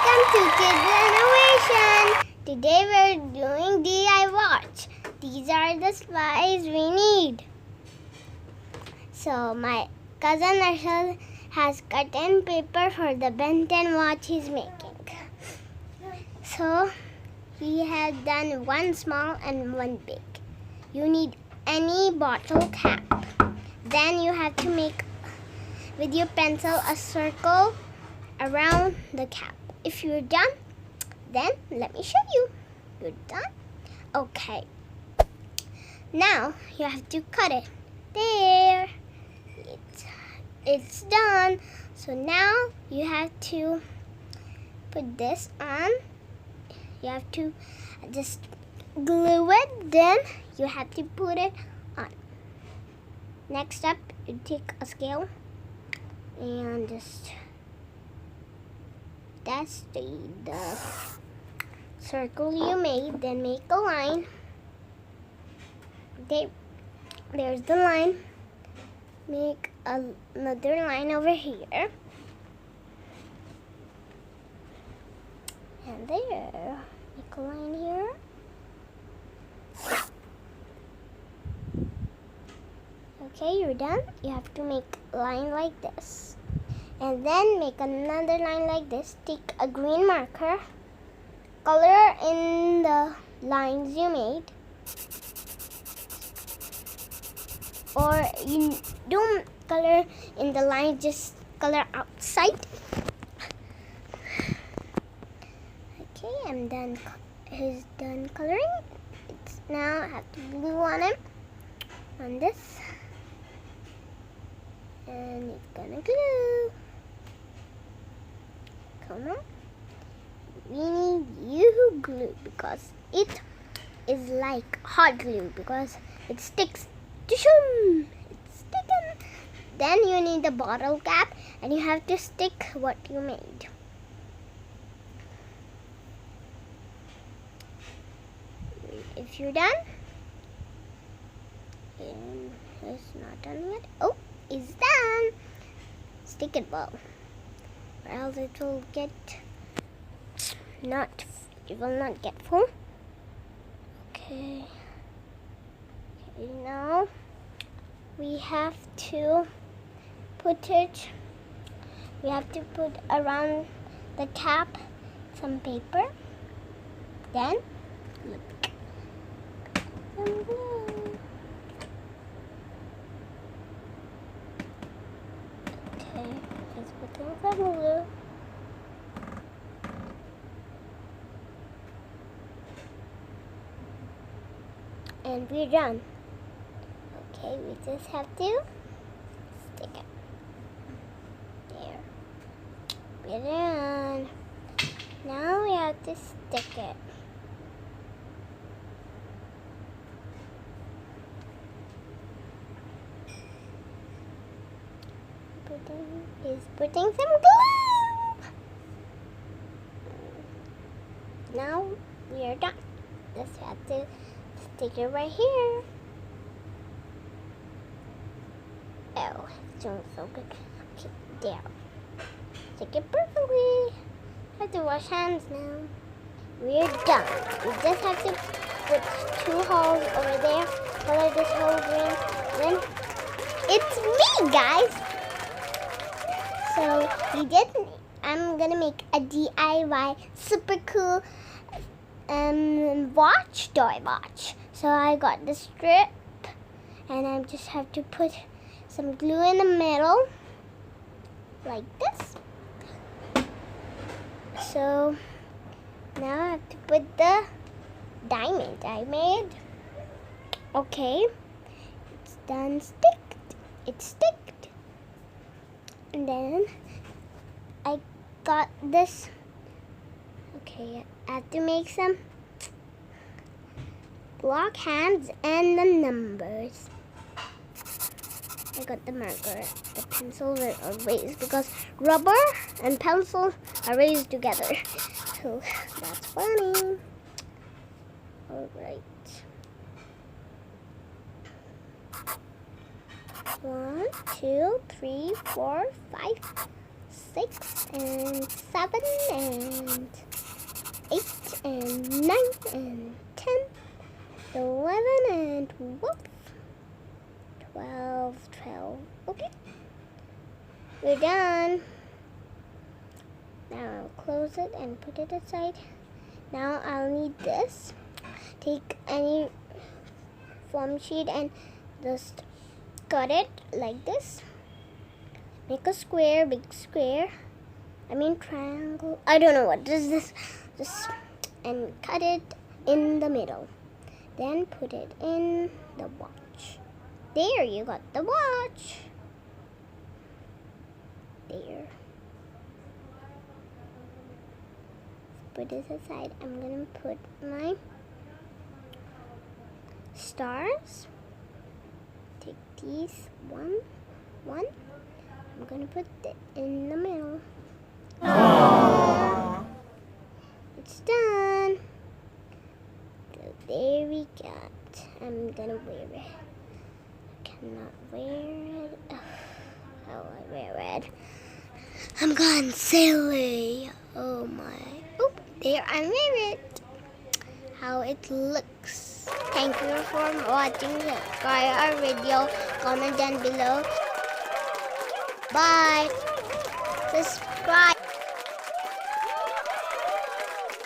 Welcome to Kids Innovation. Today we're doing DIY watch. These are the supplies we need. So my cousin Arsal has cut in paper for the Ben 10 watch he's making. So he has done one small and one big. You need any bottle cap. Then you have to make with your pencil a circle around the cap. If you're done, then let me show you. You're done? Okay. Now you have to cut it. There. It's done. So now you have to put this on. You have to just glue it. Then you have to put it on. Next up, you take a scale and just that's the circle you made. Then make a line. There's the line. Make another line over here. And there. Make a line here. Okay, you're done. You have to make a line like this. And then make another line like this. Take a green marker. Color in the lines you made. Or you don't color in the line, just color outside. Okay, I'm done. He's done coloring. It's now I have to glue on him on this. And it's gonna glue. Come on. We need you glue because it is like hot glue because it sticks. It's sticking. Then you need the bottle cap and you have to stick what you made. If you're done, and it's not done yet. Oh, it's done. Stick it well, or else it will get it will not get full. Okay. Now we have to put it. We have to put around the cap some paper. Then look. Some glue. Okay, let's put in some glue. And we're done. Okay, we just have to stick it. There. We're done. Now we have to stick it. Putting some glue. Now we are done. Just have to stick it right here. Oh, it's doing so good. Okay, there. Stick it perfectly. Have to wash hands now. We're done. We just have to put 2 holes over there. Color this hole green. Then it's me, guys. So I'm gonna make a DIY super cool toy watch. So I got the strip and I just have to put some glue in the middle like this. So now I have to put the diamond I made. Okay, it's done sticked. It's sticked. And then I got this. Okay, I have to make some block hands and the numbers. I got the marker. The pencils are raised because rubber and pencil are raised together. So that's funny. Alright. 1, 2, 3, 4, 5, 6 and 7 and 8 and 9 and 10, 11 and 12. Okay, we're done. Now I'll close it and put it aside. Now I'll need this. Take any foam sheet and just cut it like this. Make a square, big square. I mean triangle. I don't know what is this. Just and cut it in the middle. Then put it in the watch. There, you got the watch. There. Put this aside. I'm gonna put my stars. Take these one. I'm gonna put it in the middle. Aww. It's done. So there we got. I'm gonna wear it. I cannot wear it. How will I wear it? I'm gone silly. Oh my. Oh, there I wear it. How it looks. Thank you for watching. Subscribe our video. Comment down below. Bye. Subscribe.